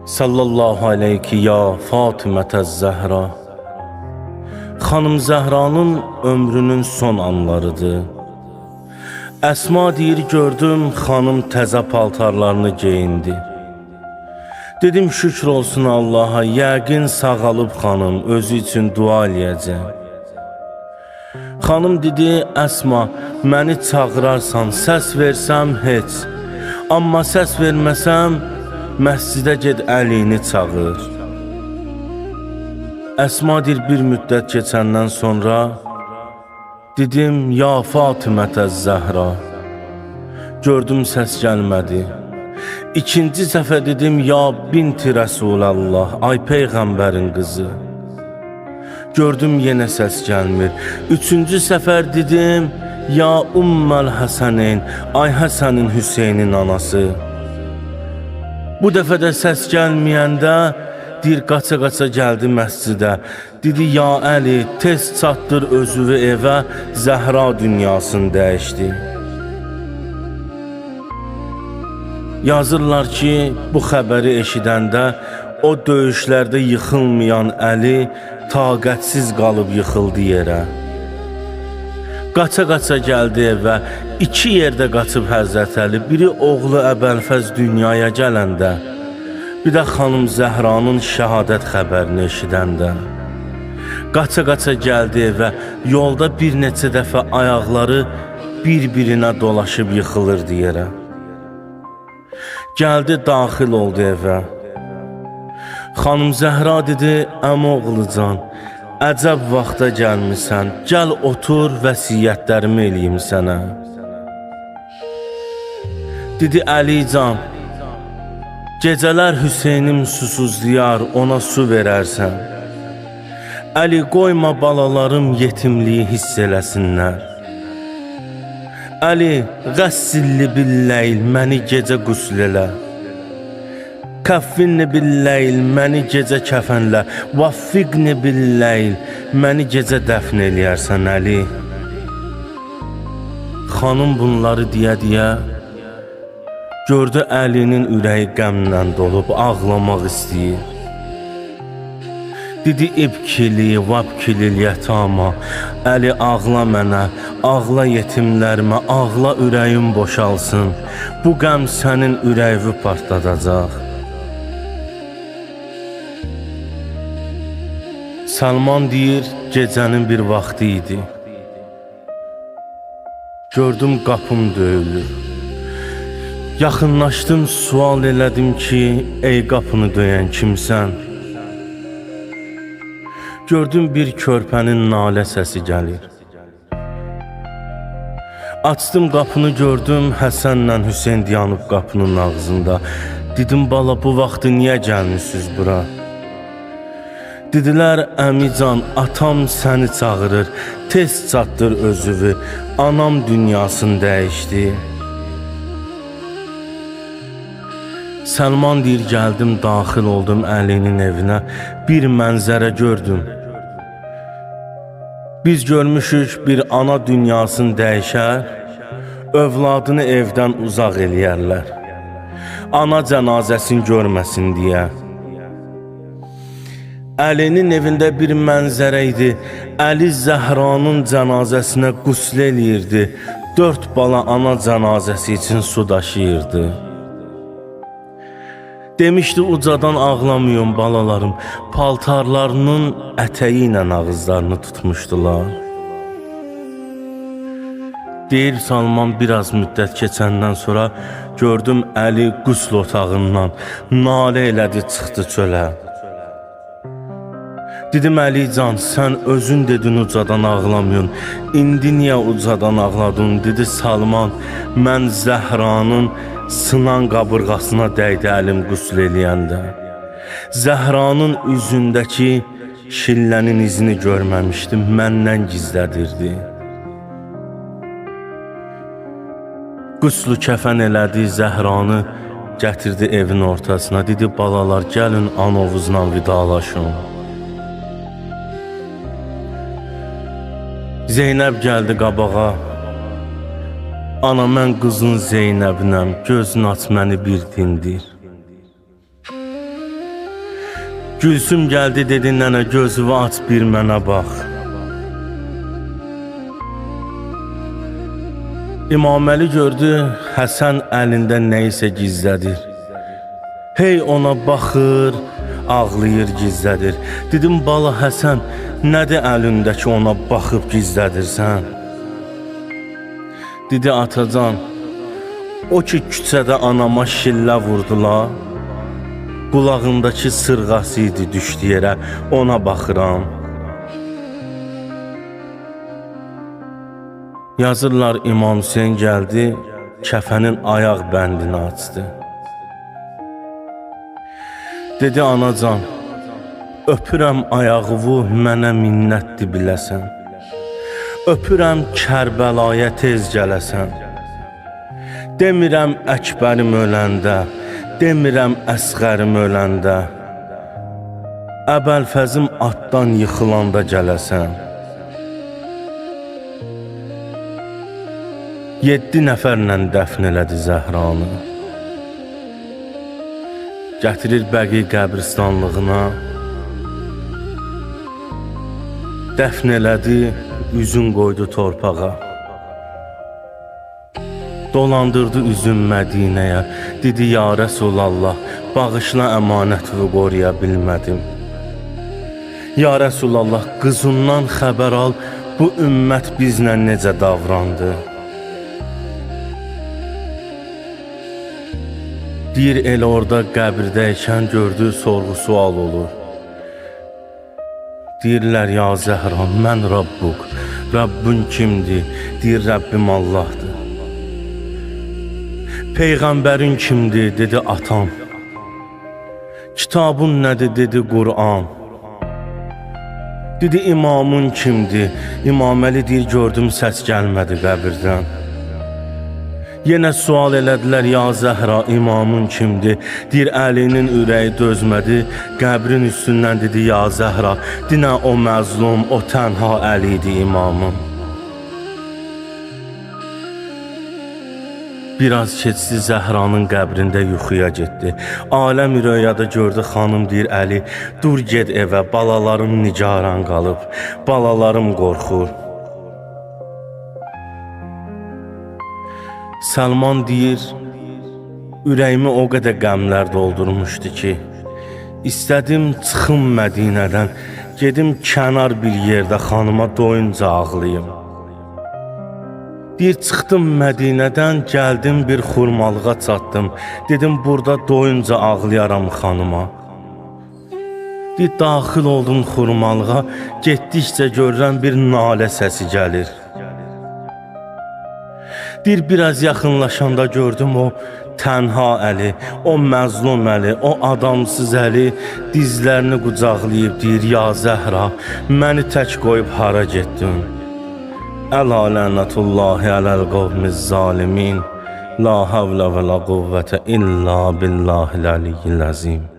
Sallallahu aleyki ya Fatimətəz Zəhra. Xanım Zəhranın ömrünün son anlarıdır. Əsma deyir, gördüm xanım təzə paltarlarını geyindi. Dedim, şükür olsun Allaha, yəqin sağalıb xanım, özü üçün dua eləyəcək. Xanım dedi, Əsma, məni çağırarsan, səs versəm heç. Amma səs verməsəm, məscidə ged Əlini çağır. Əsma deyir, bir müddət keçəndən sonra dedim, ya Fatimətəz Zəhra. Gördüm, səs gəlmədi. İkinci səfə dedim, ya binti Rəsulallah, ay Peyğəmbərin qızı. Gördüm, yenə səs gəlmir. Üçüncü səfər dedim, ya Umməl Həsənin, ay Həsənin Hüseynin anası. Bu dəfə də səs gəlməyəndə deyir, qaça-qaça gəldi məscidə. Dedi, ya Əli, tez çatdır özünü evə, Zəhra dünyasını dəyişdi. Yazırlar ki, bu xəbəri eşidəndə o döyüşlərdə yıxılmayan Əli taqətsiz qalıb yıxıldı yerə. Qaça-qaça gəldi evə, iki yerdə qaçıb Həzrət Əli, biri oğlu Əbəlfəz dünyaya gələndə, bir də xanım Zəhranın şəhadət xəbərini eşidəndə. Qaça-qaça gəldi evə, yolda bir neçə dəfə ayaqları bir-birinə dolaşıb yıxılırdı yerə. Gəldi, daxil oldu evə. Xanım Zəhra dedi, əmoğlucan, əcəb vaxta gəlmisən, gəl otur, vəsiyyətlərimi eləyim sənə. Dedi, Əlican, gecələr Hüseynim susuzlayar, ona su verərsən. Əli, qoyma balalarım yetimliyi hiss eləsinlər. Əli, qəssilli billəyl, məni gecə qusl elə. Kəffinni billəyl, məni gecə kəfənlə. Vaffiqni billəyl, məni gecə dəfn eləyərsən, Əli. Xanım bunları deyə-deyə gördü Əlinin ürəyi qəmlə dolub, ağlamaq istəyir. Dedi, ibkili, vabkilil yətama, Əli ağla mənə, ağla yetimlərimə, ağla ürəyim boşalsın. Bu qəm sənin ürəyini partladacaq. Salman deyir, gecənin bir vaxtı idi. Gördüm, qapım döyülür. Yaxınlaşdım, sual elədim ki, ey qapını döyən kimsən? Gördüm, bir körpənin nalə səsi gəlir. Açdım qapını, gördüm, Həsənlə Hüseyn dayanıb qapının ağzında. Dedim, bala, bu vaxtı niyə gəlmişsiniz bura? Dedilər, əmican, atam səni çağırır, tez çatdır özünü, anam dünyasını dəyişdi. Salman deyir, gəldim, daxil oldum Əlinin evinə, bir mənzərə gördüm. Biz görmüşük, bir ana dünyasını dəyişər, övladını evdən uzaq eləyərlər. Ana cənazəsini görməsin deyə. Əlinin evində bir mənzərə idi. Əli Zəhranın cənazəsinə qusl eləyirdi. 4 bala ana cənazəsi üçün su daşıyırdı. Demişdi, ucadan ağlamayın balalarım, paltarlarının ətəyi ilə ağızlarını tutmuşdular. Deyir, Salman biraz müddət keçəndən sonra gördüm Əli qusl otağından nalə elədi, çıxdı çölə. Dedim, Əlican, sən özün dedin ucadan ağlamıyorsun, indi niyə ucadan ağladın? Dedi, Salman, mən Zəhranın sınan qabırğasına dəydi əlim qusl eləyəndə. Zəhranın üzündəki şillənin izini görməmişdim, məndən gizlədirdi. Quslu kəfən elədi, Zəhranı gətirdi evin ortasına. Dedi, balalar, gəlin anovuzla vidalaşın. Zeynəb gəldi qabağa. Ana, mən qızın Zeynəbinəm, gözün aç məni bir dindir. Gülsüm gəldi dedi nənə gözünü aç bir mənə bax. İmaməli gördü Həsən əlində nəyisə gizlədir. Hey ona baxır, ağlayır gizlədir. Dedim bala Həsən, nədir əlindəki ona baxıb gizlədirsən? Dedi atacan, o ki küçədə anama şillə vurdular, qulağındakı sırğası idi düşdü yerə, ona baxıram. Yazırlar İmam Hüseyin gəldi, kəfənin ayaq bəndini açdı. Dedi anacan, öpürəm ayağıvu mənə minnətdir biləsən. Öpürəm Kərbəlaya tez gələsən. Demirəm Əkbərim öləndə, demirəm Əsğərim öləndə. Əbəlfəzim atdan yıxılanda gələsən. 7 nəfərlə dəfn elədi Zəhranı. Gətirir Bəqi qəbristanlığına. Dəfn elədi, üzün qoydu torpağa. Dolandırdı üzüm Mədinəyə. Dedi ya Rəsulallah, bağışla əmanətimi qoruya bilmədim. Ya Rəsulallah, qızından xəbər al, bu ümmət bizlə necə davrandı. Deyir elə orada qəbirdəykən gördü sorğu-sual olur. Deyirlər ya Zəhra, mən Rabbuk, Rabbun kimdir? Deyir Rəbbim Allahdır. Peyğəmbərin kimdir? Dedi atam. Kitabın nədir? Dedi Qur'an. Dedi imamın kimdir? İmaməli deyir gördüm səs gəlmədi qəbirdən. Yenə sual elədilər ya Zəhra, imamın kimdir? Deyir Əlinin ürəyi dözmədi, qəbrin üstündən dedi ya Zəhra, dinə o məzlum, o tənha Əli idi imamım. Biraz keçdi Zəhranın qəbrində yuxuya getdi. Aləm röyada gördü xanım deyir Əli, dur ged evə, balalarım nigaran qalıb, balalarım qorxur. Səlman deyir, ürəyimi o qədər qəmlər doldurmuşdu ki, istədim çıxım Mədinədən, gedim kənar bir yerdə xanıma doyunca ağlayım. Deyir, çıxdım Mədinədən, gəldim bir xurmalığa çatdım, dedim burada doyunca ağlayaram xanıma. Deyir, daxil oldum xurmalığa, getdikcə görürəm bir nalə səsi gəlir. Deyir, biraz yaxınlaşanda gördüm o tənha Əli, o məzlum Əli, o adamsız Əli dizlərini qucaqlayıb deyir, ya Zəhra, məni tək qoyub hara getdin? Əla lənətullahi ələl qovmiz zalimin, la havlə və la quvvətə illa billahil əliyyil əzim.